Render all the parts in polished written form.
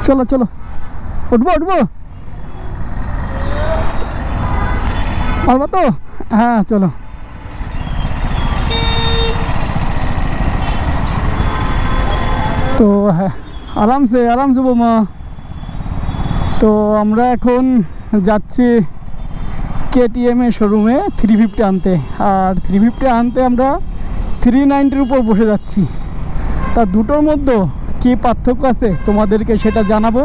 চলো চলো, উঠবো উঠবো, পারবো তো? হ্যাঁ চলো। তো হ্যাঁ, আরামসে আরামসে বৌমা। তো আমরা এখন যাচ্ছি KTM এর শোরুমে 350 আনতে। আর 350 আনতে আমরা 390-র উপর বসে যাচ্ছি। তা দুটোর মধ্যে কী পার্থক্য আছে তোমাদেরকে সেটা জানাবো।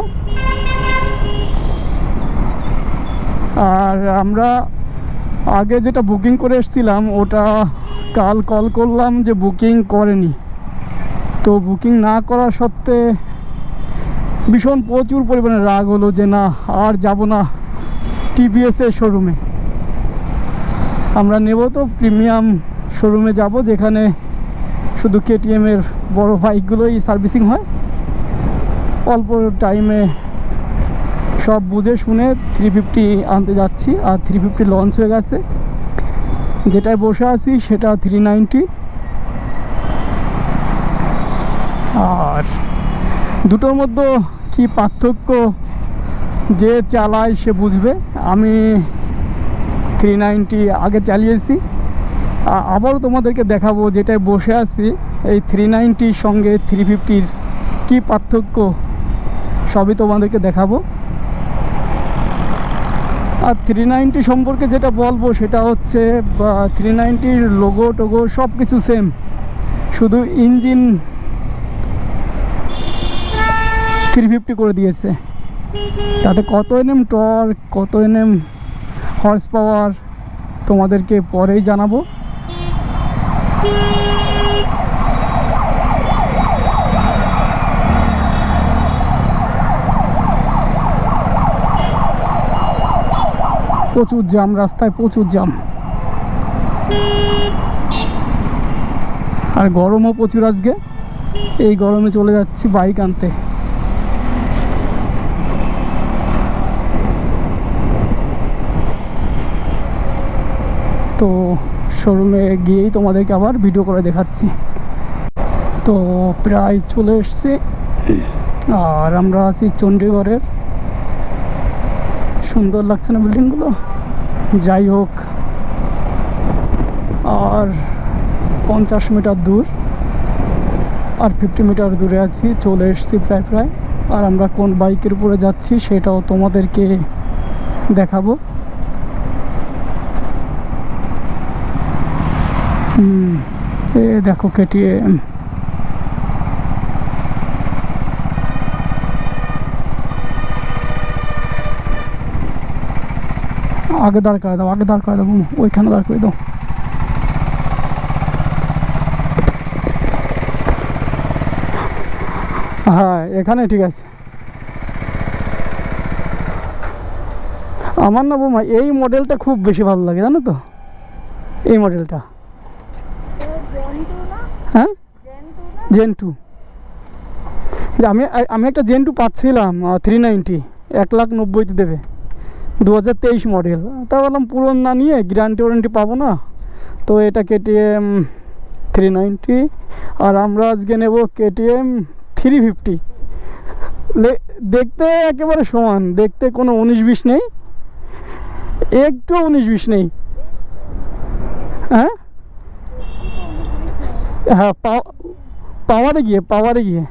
আর আমরা আগে যেটা বুকিং করে এসেছিলাম ওটা কাল কল করলাম যে বুকিং করেনি। তো বুকিং না করা সত্ত্বে ভীষণ প্রচুর পরিমাণে রাগ হলো যে না আর যাব না TVS এর শোরুমে। আমরা নেব তো প্রিমিয়াম শোরুমে যাব, যেখানে শুধু KTM এর বড় বাইকগুলোই সার্ভিসিং হয়। অল্প টাইমে সব বুঝে শুনে 350 আনতে যাচ্ছি। আর 350 লঞ্চ হয়ে গেছে, যেটায় বসে আছি সেটা 390। আর দুটোর মধ্যে কি পার্থক্য যে চালায় সে বুঝবে। আমি 390 আগে চালিয়েছি, আবারও তোমাদেরকে দেখাবো যেটায় বসে আছি এই 390-র সঙ্গে 350-র কী পার্থক্য সবই তোমাদেরকে দেখাবো। আর 390 সম্পর্কে যেটা বলবো সেটা হচ্ছে 390-র লোগো টোগো সব কিছু সেম, শুধু ইঞ্জিন 350 করে দিয়েছে। তাতে কত NM টর্ক, কত NM হর্স পাওয়ার তোমাদেরকে পরেই জানাবো। প্রচুর জ্যাম, রাস্তায় প্রচুর জ্যাম, আর গরমও প্রচুর আজকে। এই গরমে চলে যাচ্ছি বাইক আনতে। তো শোরুমে গিয়েই তোমাদেরকে আবার ভিডিও করে দেখাচ্ছি। তো প্রায় চলে এসছি, আর আমরা আছি চণ্ডীগড়ের। সুন্দর লাগছে না বিল্ডিংগুলো? যাই হোক, আর 50 মিটার দূর, আর 50 মিটার দূরে আছি, চলে এসছি প্রায়। আর আমরা কোন বাইকের উপরে যাচ্ছি সেটাও তোমাদেরকে দেখাবো। এ দেখো KTM। আগে দাঁড় করে দাও, আগে দাঁড় করে দাও, ওইখানে দাঁড় করে দাও। হ্যাঁ এখানে ঠিক আছে। আমার না বৌমা এই মডেলটা খুব বেশি ভালো লাগে, জানো তো? এই মডেলটা, হ্যাঁ Gen 2। আমি একটা Gen 2 পাচ্ছিলাম 390, 1,90,000 দেবে, 2023 মডেল। তা বললাম পুরনো না নিয়ে গ্যারান্টি ওয়ারেন্টি পাবো না, তো এটা KTM 390। আর আমরা আজকে নেব KTM 350। দেখতে একেবারে সমান, দেখতে কোনো 19-20 নেই, একটু 19-20 নেই। হ্যাঁ হ্যাঁ, পাওয়ারে গিয়ে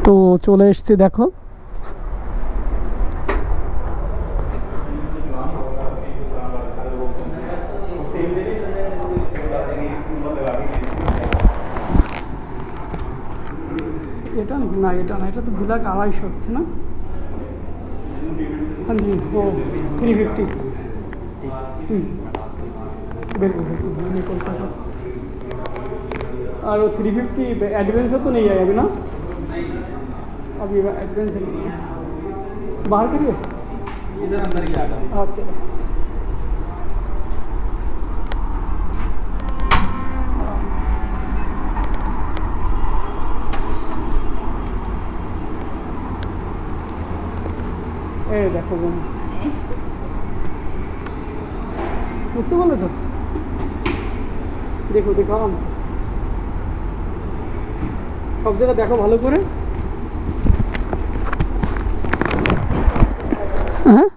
তো চলে এসছি দেখো। এটা না, এটা না, এটা তো ব্ল্যাক 250 হচ্ছে না। हाँ जी, वो 350। बिल्कुल कोलकाता। और वो 350 एडवेंचर तो नहीं है अभी ना? अभी एडवेंचर नहीं है, बाहर करिए इधर अंदर ही आ जाओ। अच्छा देखो बुझते बोलो तो देखो दिखाओ हमसे। সব জায়গা দেখো ভালো করে। हाँ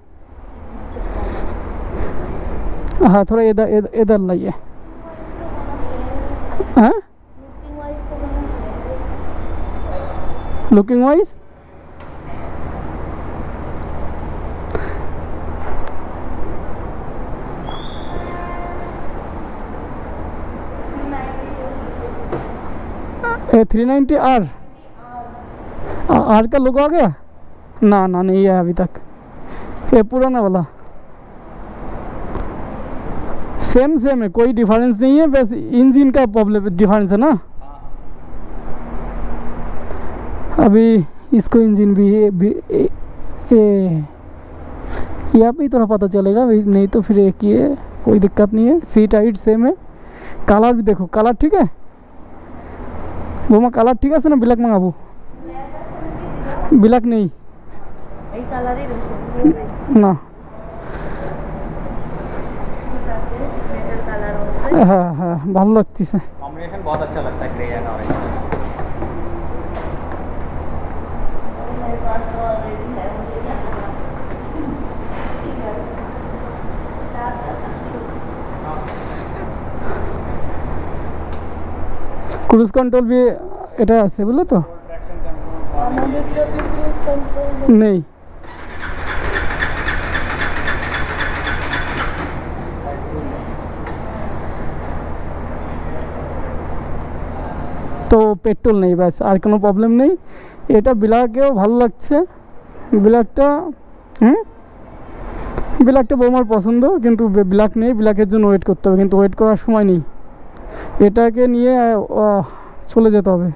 हाँ थोड़ा इधर इधर इधर लाइए। हाँ लुकिंग वाइज ए 390 आर का लोगो आ गया ना ना नहीं है अभी तक, ये पुराना वाला सेम सेम है, कोई डिफरेंस नहीं है, बस इंजन का प्रॉब्लम डिफरेंस है ना। अभी इसको इंजन भी यहाँ पे ही थोड़ा पता चलेगा, नहीं तो फिर एक ही है, कोई दिक्कत नहीं है। सीट हाइट सेम है, कलर भी देखो, कलर ठीक है बोमा, कलर ठीक है ना, ब्लैक मंगाबो ब्लैक नहीं ना। हाँ हाँ ভালো লাগতেছে, कॉम्बिनेशन बहुत अच्छा लगता है grey and orange. Cruise control भी এটা আছে বুঝলে তো? নেই তো পেট্রোল নেই, ব্যাস আর কোনো প্রবলেম নেই। এটা ব্ল্যাকেও ভালো লাগছে, ব্ল্যাকটা ব্ল্যাকটা বৌমার পছন্দ, কিন্তু ব্ল্যাক নেই, ব্ল্যাকের জন্য ওয়েট করতে হবে, কিন্তু ওয়েট করার সময় নেই, এটাকে নিয়ে চলে যেতে হবে।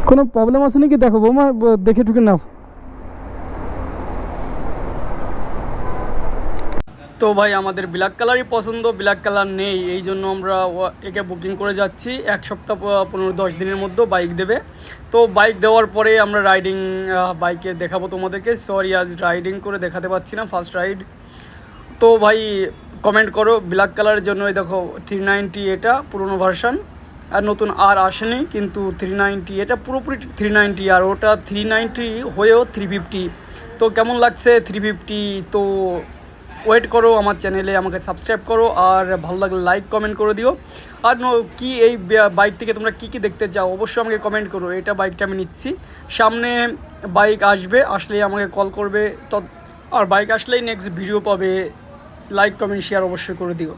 কোনো প্রবলেম আছে নাকি দেখো বৌমা, দেখে ঠুকে নাও। তো ভাই আমাদের ব্ল্যাক কালারই পছন্দ, ব্ল্যাক কালার নেই, এই জন্য আমরা একে বুকিং করে যাচ্ছি। 1 সপ্তাহ 15-10 দিনের মধ্যে বাইক দেবে। তো বাইক দেওয়ার পরে আমরা রাইডিং বাইকে দেখাবো তোমাদেরকে। সরি আজ রাইডিং করে দেখাতে পারছি না, ফার্স্ট রাইড। তো ভাই কমেন্ট করো ব্ল্যাক কালারের জন্য। এই দেখো 390 এটা পুরনো ভার্সান, আর নতুন আর আসেনি, কিন্তু 390 এটা পুরোপুরি 390, আর ওটা 390 হয়েও 350। তো কেমন লাগছে 350? তো ওয়েট করো আমার চ্যানেলে, আমাকে সাবস্ক্রাইব করো, আর ভালো লাগলে লাইক কমেন্ট করে দিও। আর কি এই বাইক থেকে তোমরা কী কী দেখতে চাও অবশ্যই আমাকে কমেন্ট করো। এটা বাইকটা আমি নিচ্ছি, সামনে বাইক আসবে, আসলেই আমাকে কল করবে, আর বাইক আসলেই নেক্সট ভিডিও পাবে। লাইক কমেন্ট শেয়ার অবশ্যই করে দিও।